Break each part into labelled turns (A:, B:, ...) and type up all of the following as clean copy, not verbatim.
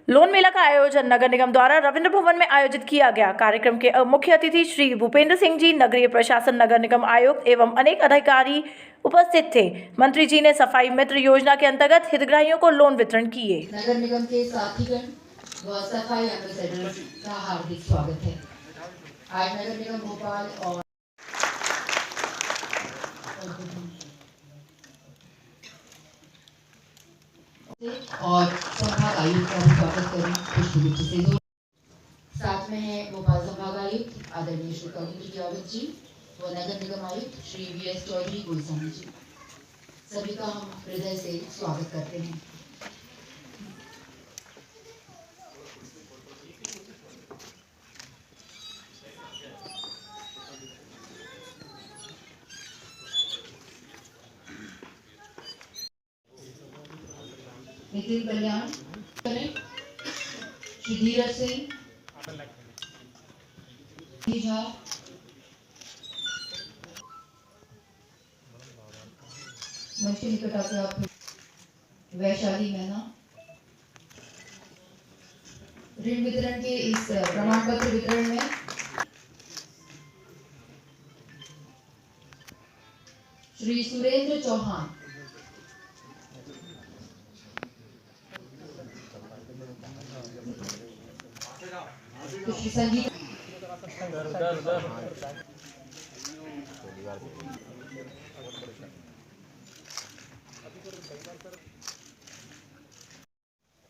A: Loan मेला का आयोजन नगर निगम द्वारा रविंद्र भवन में आयोजित किया गया। कार्यक्रम के मुख्य अतिथि श्री भूपेंद्र सिंह जी, नगरीय प्रशासन नगर निगम आयुक्त एवं अनेक अधिकारी उपस्थित थे। मंत्री जी ने सफाई मित्र योजना के अंतर्गत हितग्राहियों को लोन वितरण किए।
B: नगर निगम के साथीगण व सफाई एम्बेसडर्स का हार्दिक स्वागत है। आज नगर निगम भोपाल और संभाग आयुक्त का स्वागत करें खुशनुमा से। साथ में है भोपाल संभाग आयुक्त आदरणीय श्री कविंद्र गियावत जी व नगर निगम आयुक्त श्री वीएस चौधरी गुलसानी जी। सभी का हम हृदय से स्वागत करते हैं। नितिन कल्याण करें, श्री धीरज सिंह झा, मंच निकट आकर आप वैशाली मैना। ऋण वितरण के इस प्रमाण पत्र वितरण में श्री सुरेंद्र चौहान, श्री संगीत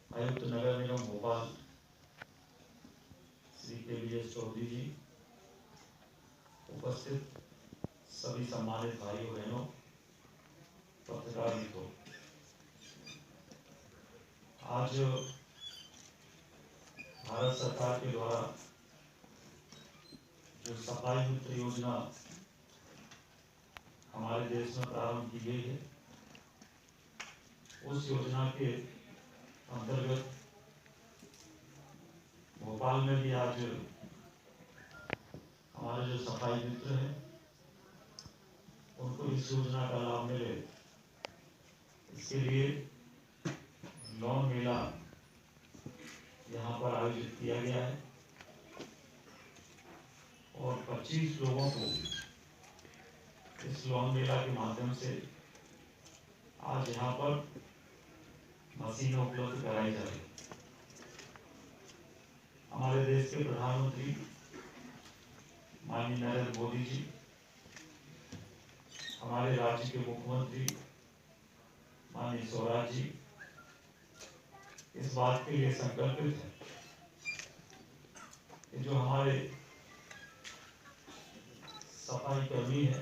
C: आयुक्त नगर निगम भोपाल श्री वीएस चौधरी जी, उपस्थित सभी सम्मानित भाइयों बहनों, पत्रकार मित्रों, आज भारत सरकार के द्वारा जो सफाई मित्र योजना हमारे देश में प्रारंभ की गई है, उस योजना के अंतर्गत भोपाल में भी आज हमारे जो सफाई मित्र हैं उनको इस योजना का लाभ मिले, इसके लिए लोन मेला यहाँ पर आयोजित किया गया है और 25 लोगों को इस लोन मेला के माध्यम से आज यहाँ पर मशीनें उपलब्ध कराई जा रही। हमारे देश के प्रधानमंत्री माननीय नरेंद्र मोदी जी, हमारे राज्य के मुख्यमंत्री माननीय स्वराज जी इस बात के लिए संकल्पित है कि जो हमारे सफाई कर्मी है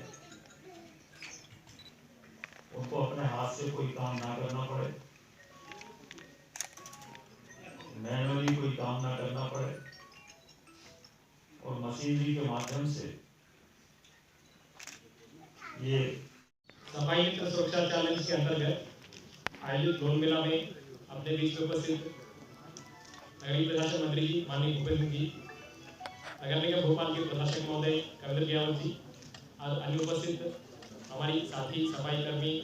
C: उनको अपने हाथ से कोई काम ना करना पड़े, मैनुअली कोई काम ना करना पड़े और मशीनरी के माध्यम से ये
D: सफाई मित्र सुरक्षा चैलेंज के अंतर्गत आयोजित लोन मेला में अपने बीच में उपस्थित नगरीय प्रशासन मंत्री जी माननीय भूपेंद्र जी, नगर निगम भोपाल के प्रशासक महोदय कविंद्र गियावत जी और अन्य उपस्थित हमारी साथी सफाई कर्मी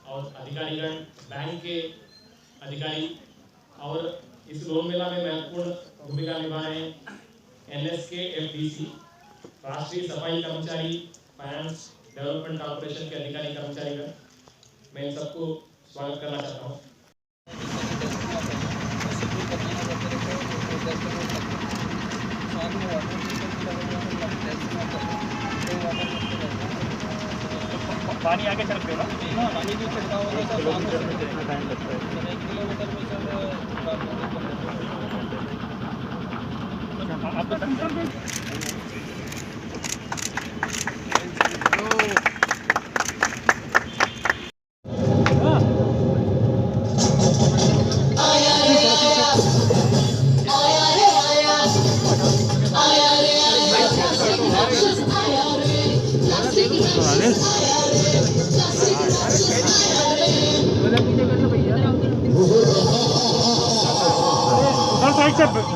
D: और अधिकारीगण, बैंक के अधिकारी और इस लोन मेला में महत्वपूर्ण भूमिका निभा रहे हैं NSKFDC, राष्ट्रीय सफाई कर्मचारी फाइनेंस डेवलपमेंट कॉर्पोरेशन के अधिकारी कर्मचारीगण, मैं इन सबको स्वागत करना चाहता हूँ।
E: पानी आगे चलते हो ना? पानी भी छिड़काव होगा तो किलोमीटर में कितना टाइम लगता है? 1 किलोमीटर में सर आप बताएं।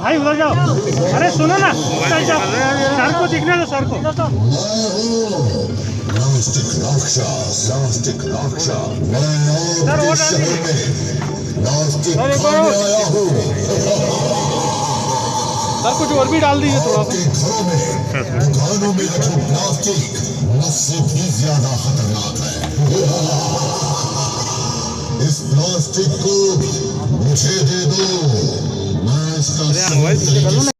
E: भाई उधर जाओ, अरे सुनो ना, सर को दिखने दो, सर को।
F: Plastic Raksha,
E: सर वो डालिए।
F: प्लास्टिक खाने आया हूँ।
E: सर कुछ और भी डाल दीजिए थोड़ा सा।
F: घरों में दुकानों में रखी प्लास्टिक मुझसे भी ज्यादा खतरनाक है। इस प्लास्टिक को मुझे दे दो, मैं इसका
E: मोबाइल से कर लो ना।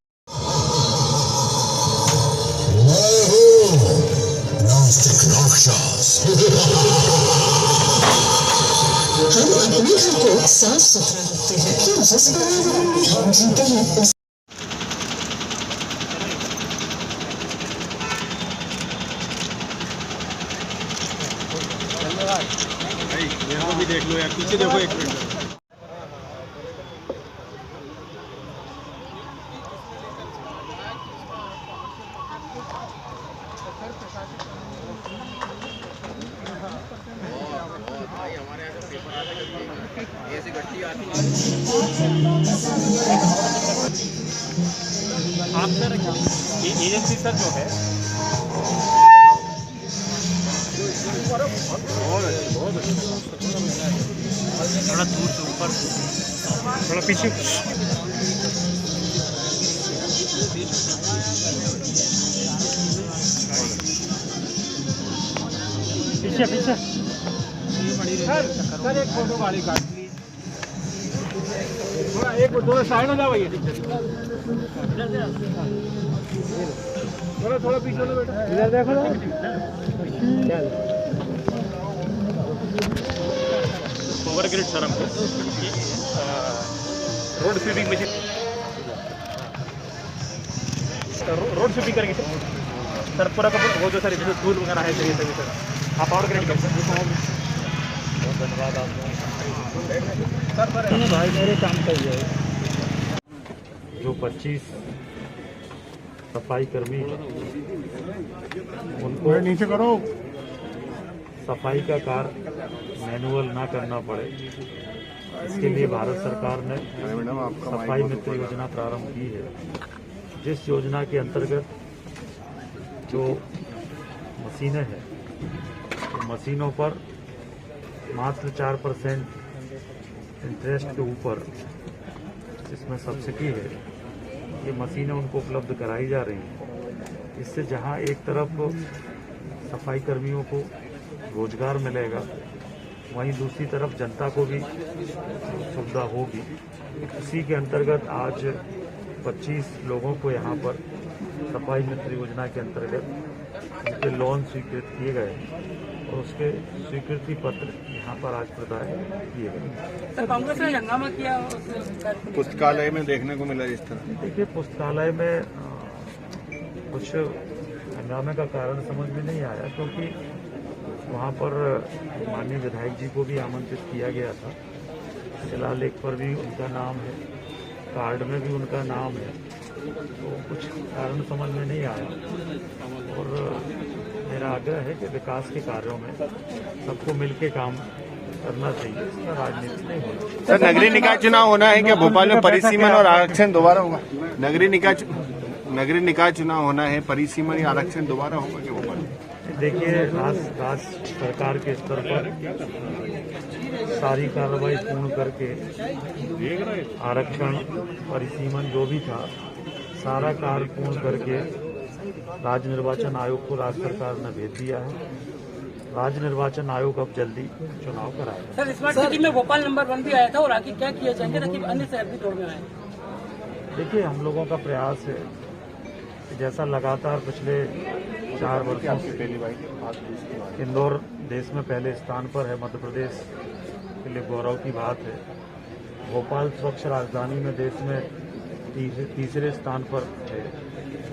F: मैं हूँ प्लास्टिक राक्षस।
G: हम अपने घर को साफ सुथरा रखते हैं तो जिस पर्यावरण में हम जीते हैं उस
E: यहाँ को भी देख लो यार, पीछे देखो एक मिनट। आप सर एजेंसी सर जो है थोड़ा दूर से ऊपर, थोड़ा पीछे। पीछे पीछे सर एक फोटो गाड़ी काट ली। थोड़ा एक थोड़ा साइड हो जाओ भैया। थोड़ा थोड़ा पीछे हो बेटा, इधर देखो ना। ओवर ग्रिड सर हमको road sweeping machine, road sweeping करेंगे सर पूरा का वो जो सर जैसे धूल वगैरह है सही सही सर आप और ग्रेड करें सर। बहुत धन्यवाद आपको सर। भाई मेरे काम का ही है।
C: जो 25 सफाई कर्मी हैं, उनको
E: नीचे करो।
C: सफाई का कार्य मैनुअल ना करना पड़े, इसके लिए भारत सरकार ने सफाई मित्र योजना प्रारंभ की है, जिस योजना के अंतर्गत जो मशीनें हैं, तो मशीनों पर मात्र 4% इंटरेस्ट के ऊपर इसमें सब्सिडी है, ये मशीनें उनको उपलब्ध कराई जा रही हैं। इससे जहां एक तरफ सफाई कर्मियों को रोजगार मिलेगा, वहीं दूसरी तरफ जनता को भी सुविधा होगी। इसी के अंतर्गत आज 25 लोगों को यहाँ पर सफाई मित्र योजना के अंतर्गत उनके लोन स्वीकृत किए गए और उसके स्वीकृति पत्र यहाँ पर आज प्रदान किए गए।
H: सर कांग्रेस ने हंगामा किया
E: पुस्तकालय में देखने को मिला इस तरह।
C: देखिए, पुस्तकालय में कुछ हंगामे का कारण समझ में नहीं आया, क्योंकि वहाँ पर माननीय विधायक जी को भी आमंत्रित किया गया था। शिलालेख पर भी उनका नाम है, कार्ड में भी उनका नाम है, तो कुछ कारण समझ में नहीं आया। और मेरा आग्रह है कि विकास के कार्यों में सबको मिलकर काम करना चाहिए, इसका राजनीति नहीं होना।
E: सर नगरीय निकाय चुनाव होना है क्या भोपाल में? परिसीमन और आरक्षण दोबारा होगा? नगरीय निकाय चुनाव होना है, परिसीमन या आरक्षण दोबारा होगा क्या भोपाल में?
C: देखिए, राज्य सरकार के स्तर पर सारी कार्रवाई पूर्ण करके आरक्षण परिसीमन जो भी था सारा कार्य पूर्ण करके राज्य निर्वाचन आयोग को राज्य सरकार ने भेज दिया है। राज्य निर्वाचन आयोग अब जल्दी चुनाव कराएगा।
H: सर स्मार्ट सिटी में भोपाल नंबर 1 भी आया था और आगे क्या किया जाएंगे ताकि अन्य शहर भी जोड़ में आए?
C: देखिए, हम लोगों का प्रयास है कि जैसा लगातार पिछले 4 वर्षों से इंदौर देश में पहले स्थान पर है, मध्य प्रदेश के लिए गौरव की बात है। भोपाल स्वच्छ राजधानी में देश में तीसरे स्थान पर है।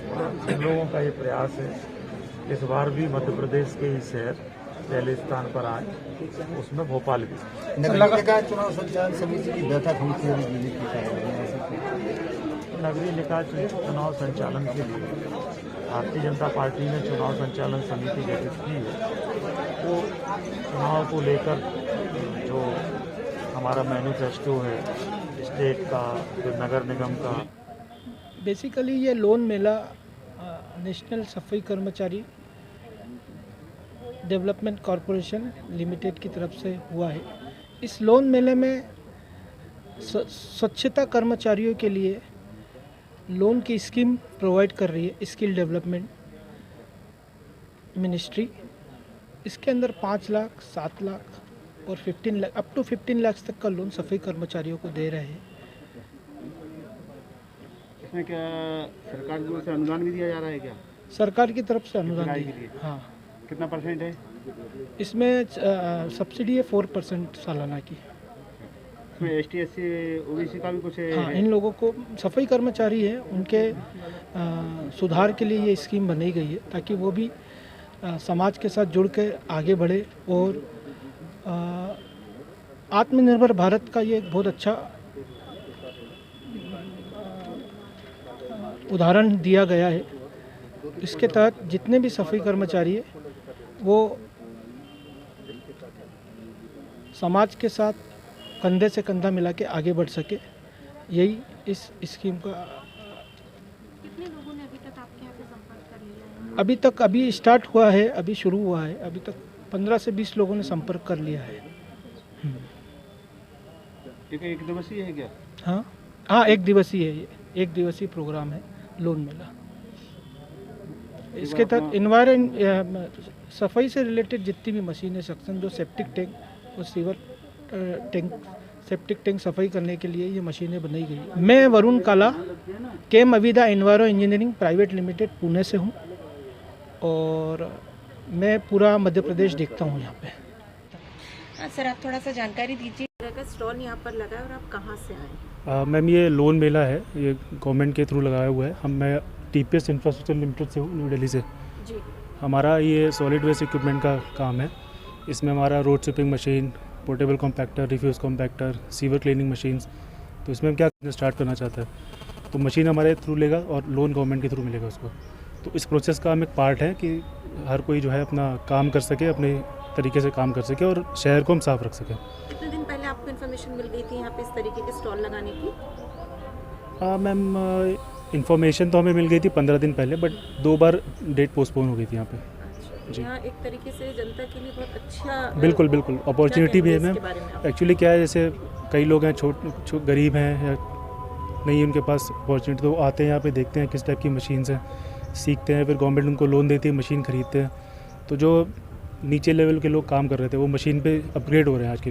C: हम लोगों का ये प्रयास है इस बार भी मध्य प्रदेश के ही शहर पहले स्थान पर आए, उसमें भोपाल भी।
E: नगरीय निकाय चुनाव संचालन समिति की बैठक हुई थी अभी दिल्ली की।
C: नगरीय निकाय चुनाव संचालन के लिए भारतीय जनता पार्टी ने चुनाव संचालन समिति गठित की है। तो चुनाव को लेकर जो हमारा मैनिफेस्टो है स्टेट का, फिर नगर निगम का।
I: बेसिकली ये लोन मेला नेशनल सफाई कर्मचारी डेवलपमेंट कॉरपोरेशन लिमिटेड की तरफ से हुआ है। इस लोन मेले में स्वच्छता कर्मचारियों के लिए लोन की स्कीम प्रोवाइड कर रही है स्किल डेवलपमेंट मिनिस्ट्री। इसके अंदर 5 लाख, 7 लाख और 15 लाख अप टू 15 लाख तक का लोन सफाई कर्मचारियों को दे रहे हैं।
E: इसमें क्या सरकार की ओर से अनुदान भी दिया जा रहा है क्या?
I: सरकार की तरफ से अनुदान
E: सिलाई
I: दिया
E: के लिए?
I: हाँ,
E: कितना परसेंट है?
I: इसमें सब्सिडी है 4% सालाना की।
E: इसमें ST SC OBC का भी कुछ है?
I: हाँ, इन लोगों को सफाई कर्मचारी हैं उनके सुधार के लिए ये स्कीम बनाई गई है ताकि वो भी समाज के साथ जुड़ के आगे बढ़े और आत्मनिर्भर भारत का ये एक बहुत अच्छा उदाहरण दिया गया है। इसके तहत जितने भी सफाई कर्मचारी हैं वो समाज के साथ कंधे से कंधा मिला के आगे बढ़ सके, यही इस स्कीम का।
J: कितने लोगों ने अभी तक आपके यहाँ पे संपर्क कर लिया है?
I: अभी तक अभी स्टार्ट हुआ है, अभी शुरू हुआ है, अभी तक 15 से 20 लोगों ने संपर्क कर लिया है।
E: एक दिवसीय है क्या?
I: हाँ, एक दिवसीय है, ये 1 दिवसीय प्रोग्राम है लोन मेला। इसके तहत सफाई से रिलेटेड जितनी भी मशीनें सक्शन, जो सेप्टिक टैंक और सीवर टैंक, सेप्टिक टैंक सफाई करने के लिए ये मशीनें बनाई गई है। मैं Varun Kala, Chem Avida Enviro Engineering Private Limited Pune से हूँ और मैं पूरा मध्य प्रदेश देखता हूँ यहाँ पे।
J: सर, आप थोड़ा सा जानकारी दीजिए। का स्टॉल यहाँ पर लगा है और आप कहाँ से आए?
K: मैम, ये लोन मेला है, ये गवर्नमेंट के थ्रू लगाया हुआ है। मैं TPS इंफ्रास्ट्रक्चर लिमिटेड से हूँ, न्यू दिल्ली से
J: जी।
K: हमारा ये सॉलिड वेस्ट इक्विपमेंट का काम है। इसमें हमारा road sweeping machine, portable compactor, refuse compactor, sewer cleaning machines. तो इसमें हम क्या स्टार्ट करना चाहते हैं, तो मशीन हमारे थ्रू लेगा और लोन गवर्नमेंट के थ्रू मिलेगा उसको। तो इस प्रोसेस का हम एक पार्ट है कि हर कोई जो है अपना काम कर सके, अपने तरीके से काम कर सके और शहर को हम साफ रख सकें।
J: कितने दिन पहले आपको इन्फॉर्मेशन मिल गई थी यहाँ पे इस तरीके के स्टॉल लगाने की?
K: मैम, इन्फॉर्मेशन तो हमें मिल गई थी 15 दिन पहले, बट 2 बार डेट पोस्टपोन हो गई थी यहाँ पे। जी,
J: यहाँ एक तरीके से जनता के लिए बहुत अच्छा,
K: बिल्कुल अपॉर्चुनिटी भी है मैम। एक्चुअली क्या है, जैसे कई लोग हैं छोटे गरीब हैं या नहीं उनके पास अपॉर्चुनिटी, तो वो आते हैं यहाँ पे, देखते हैं किस टाइप की मशीन्स हैं, सीखते हैं, फिर गवर्नमेंट उनको लोन देती है, मशीन खरीदते हैं। तो जो नीचे लेवल के लोग काम कर रहे थे वो मशीन पे अपग्रेड हो रहे हैं आज के